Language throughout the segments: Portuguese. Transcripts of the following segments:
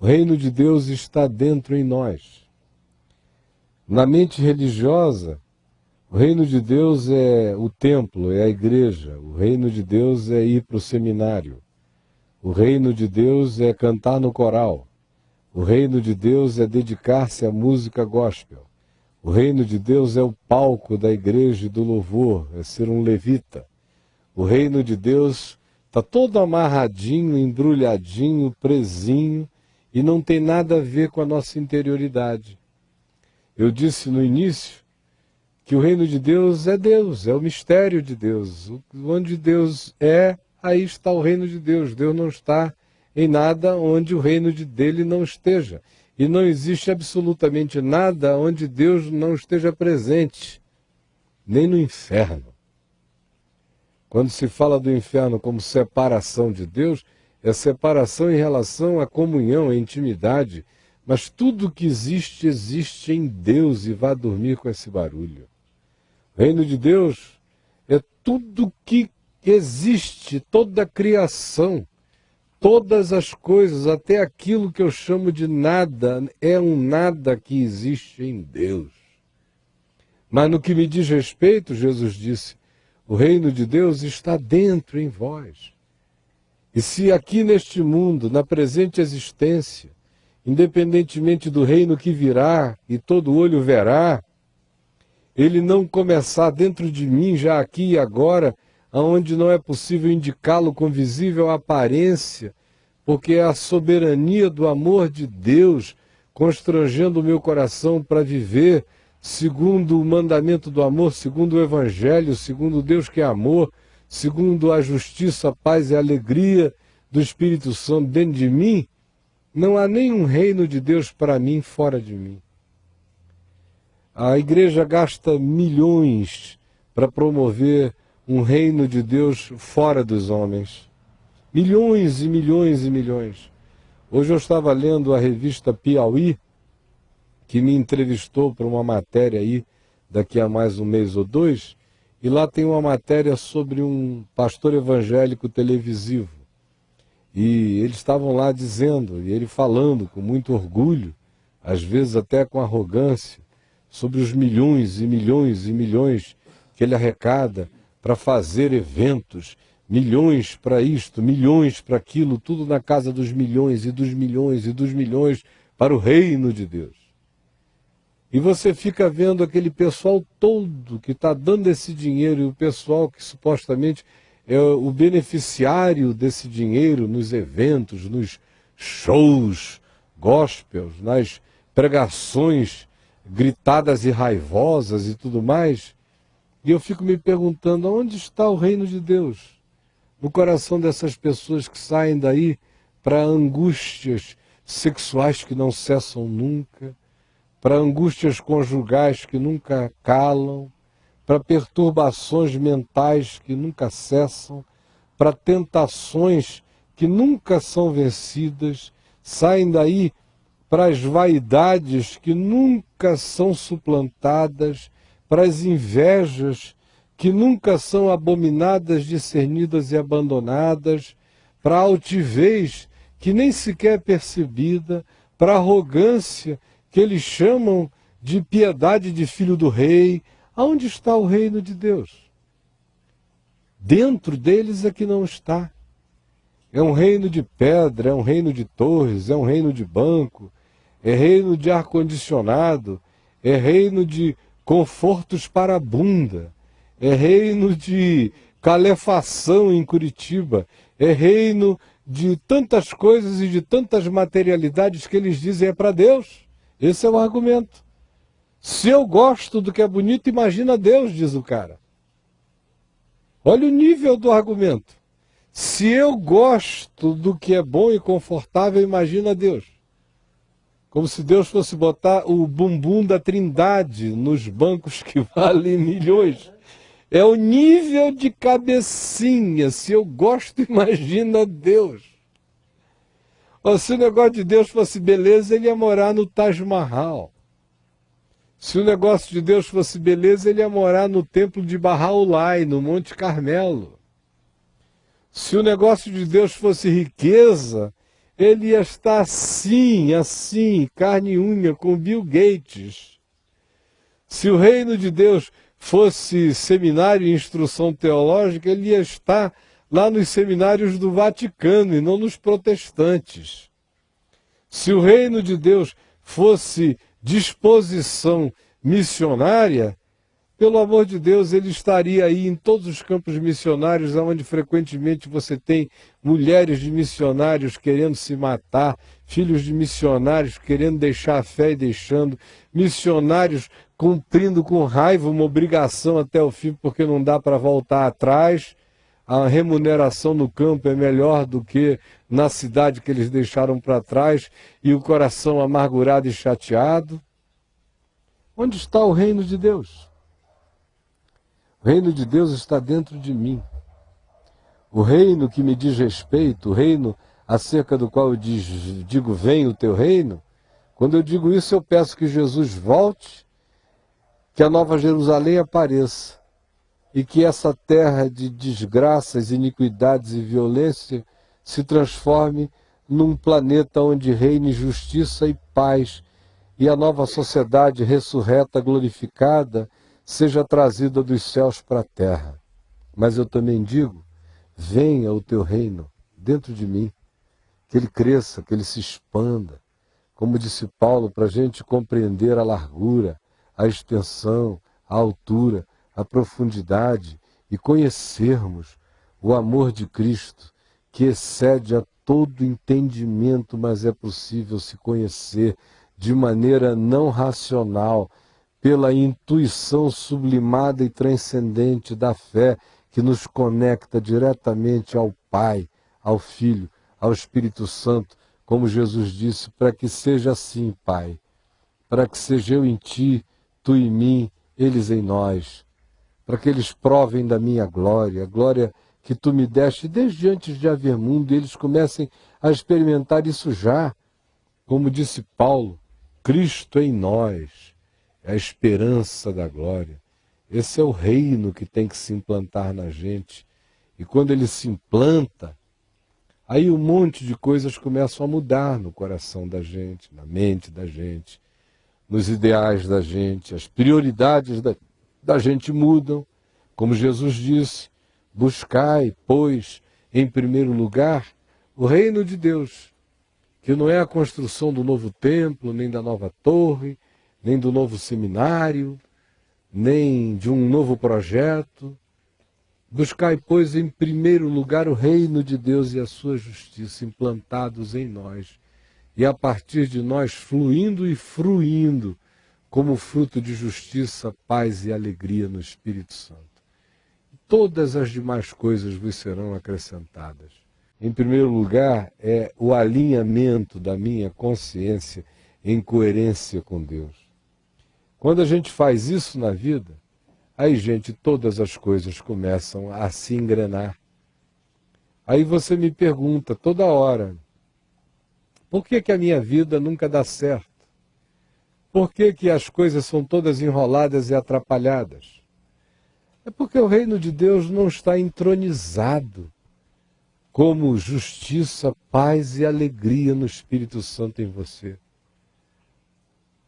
O reino de Deus está dentro em nós. Na mente religiosa, o reino de Deus é o templo, é a igreja. O reino de Deus é ir para o seminário. O reino de Deus é cantar no coral. O reino de Deus é dedicar-se à música gospel. O reino de Deus é o palco da igreja e do louvor, é ser um levita. O reino de Deus está todo amarradinho, embrulhadinho, presinho, e não tem nada a ver com a nossa interioridade. Eu disse no início que o reino de Deus, é o mistério de Deus. Onde Deus é, aí está o reino de Deus. Deus não está em nada onde o reino dele não esteja. E não existe absolutamente nada onde Deus não esteja presente, nem no inferno. Quando se fala do inferno como separação de Deus, é separação em relação à comunhão, à intimidade, mas tudo que existe, existe em Deus, e vá dormir com esse barulho. O reino de Deus é tudo que existe, toda a criação, todas as coisas, até aquilo que eu chamo de nada, é um nada que existe em Deus. Mas no que me diz respeito, Jesus disse, o reino de Deus está dentro em vós. E se aqui neste mundo, na presente existência, independentemente do reino que virá e todo olho verá, ele não começar dentro de mim, já aqui e agora, aonde não é possível indicá-lo com visível aparência, porque é a soberania do amor de Deus constrangendo o meu coração para viver segundo o mandamento do amor, segundo o Evangelho, segundo Deus que é amor, segundo a justiça, a paz e a alegria do Espírito Santo dentro de mim, não há nenhum reino de Deus para mim fora de mim. A igreja gasta milhões para promover um reino de Deus fora dos homens. Milhões e milhões e milhões. Hoje eu estava lendo a revista Piauí, que me entrevistou para uma matéria aí, daqui a mais um mês ou dois, e lá tem uma matéria sobre um pastor evangélico televisivo. E eles estavam lá dizendo, e ele falando com muito orgulho, às vezes até com arrogância, sobre os milhões e milhões e milhões que ele arrecada para fazer eventos, milhões para isto, milhões para aquilo, tudo na casa dos milhões e dos milhões e dos milhões para o reino de Deus. E você fica vendo aquele pessoal todo que está dando esse dinheiro, e o pessoal que supostamente é o beneficiário desse dinheiro nos eventos, nos shows gospels, nas pregações gritadas e raivosas e tudo mais. E eu fico me perguntando, onde está o reino de Deus? No coração dessas pessoas que saem daí para angústias sexuais que não cessam nunca, para angústias conjugais que nunca calam, para perturbações mentais que nunca cessam, para tentações que nunca são vencidas, saem daí para as vaidades que nunca são suplantadas, para as invejas que nunca são abominadas, discernidas e abandonadas, para a altivez que nem sequer é percebida, para a arrogância que eles chamam de piedade de filho do rei. Aonde está o reino de Deus? Dentro deles é que não está. É um reino de pedra, é um reino de torres, é um reino de banco, é reino de ar-condicionado, é reino de confortos para a bunda, é reino de calefação em Curitiba, é reino de tantas coisas e de tantas materialidades que eles dizem é para Deus. Esse é o argumento. Se eu gosto do que é bonito, imagina Deus, diz o cara. Olha o nível do argumento. Se eu gosto do que é bom e confortável, imagina Deus. Como se Deus fosse botar o bumbum da Trindade nos bancos que valem milhões. É o nível de cabecinha. Se eu gosto, imagina Deus. Ou se o negócio de Deus fosse beleza, ele ia morar no Taj Mahal. Se o negócio de Deus fosse beleza, ele ia morar no templo de Bahá'u'lláh, no Monte Carmelo. Se o negócio de Deus fosse riqueza, ele ia estar assim, carne e unha, com Bill Gates. Se o reino de Deus fosse seminário e instrução teológica, ele ia estar lá nos seminários do Vaticano e não nos protestantes. Se o reino de Deus fosse disposição missionária, pelo amor de Deus, ele estaria aí em todos os campos missionários, onde frequentemente você tem mulheres de missionários querendo se matar, filhos de missionários querendo deixar a fé e deixando, missionários cumprindo com raiva uma obrigação até o fim, porque não dá para voltar atrás. A remuneração no campo é melhor do que na cidade que eles deixaram para trás, e o coração amargurado e chateado. Onde está o reino de Deus? O reino de Deus está dentro de mim. O reino que me diz respeito, o reino acerca do qual eu digo, vem o teu reino. Quando eu digo isso, eu peço que Jesus volte, que a Nova Jerusalém apareça, e que essa terra de desgraças, iniquidades e violência se transforme num planeta onde reine justiça e paz, e a nova sociedade ressurreta, glorificada, seja trazida dos céus para a terra. Mas eu também digo, venha o teu reino dentro de mim, que ele cresça, que ele se expanda, como disse Paulo, para a gente compreender a largura, a extensão, a altura, a profundidade e conhecermos o amor de Cristo, que excede a todo entendimento, mas é possível se conhecer de maneira não racional, pela intuição sublimada e transcendente da fé, que nos conecta diretamente ao Pai, ao Filho, ao Espírito Santo, como Jesus disse, para que seja assim, Pai, para que seja eu em ti, tu em mim, eles em nós, para que eles provem da minha glória, a glória que tu me deste desde antes de haver mundo, e eles comecem a experimentar isso já, como disse Paulo, Cristo em nós, é a esperança da glória. Esse é o reino que tem que se implantar na gente. E quando ele se implanta, aí um monte de coisas começam a mudar no coração da gente, na mente da gente, nos ideais da gente. As prioridades da gente mudam. Como Jesus disse, buscai, pois, em primeiro lugar, o reino de Deus, que não é a construção do novo templo, nem da nova torre, nem do novo seminário, nem de um novo projeto. Buscai, pois, em primeiro lugar o reino de Deus e a sua justiça implantados em nós, e a partir de nós fluindo e fruindo como fruto de justiça, paz e alegria no Espírito Santo. Todas as demais coisas vos serão acrescentadas. Em primeiro lugar, é o alinhamento da minha consciência em coerência com Deus. Quando a gente faz isso na vida, aí, gente, todas as coisas começam a se engrenar. Aí você me pergunta toda hora, por que a minha vida nunca dá certo? Por que as coisas são todas enroladas e atrapalhadas? É porque o reino de Deus não está entronizado como justiça, paz e alegria no Espírito Santo em você.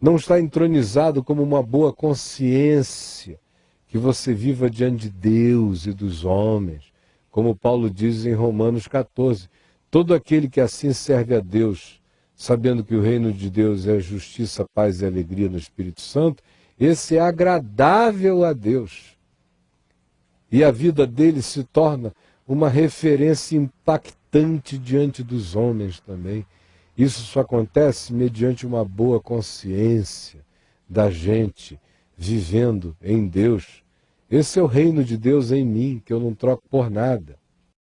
Não está entronizado como uma boa consciência, que você viva diante de Deus e dos homens, como Paulo diz em Romanos 14. Todo aquele que assim serve a Deus, sabendo que o reino de Deus é justiça, paz e alegria no Espírito Santo, esse é agradável a Deus. E a vida dele se torna uma referência impactante diante dos homens também. Isso só acontece mediante uma boa consciência da gente vivendo em Deus. Esse é o reino de Deus em mim, que eu não troco por nada.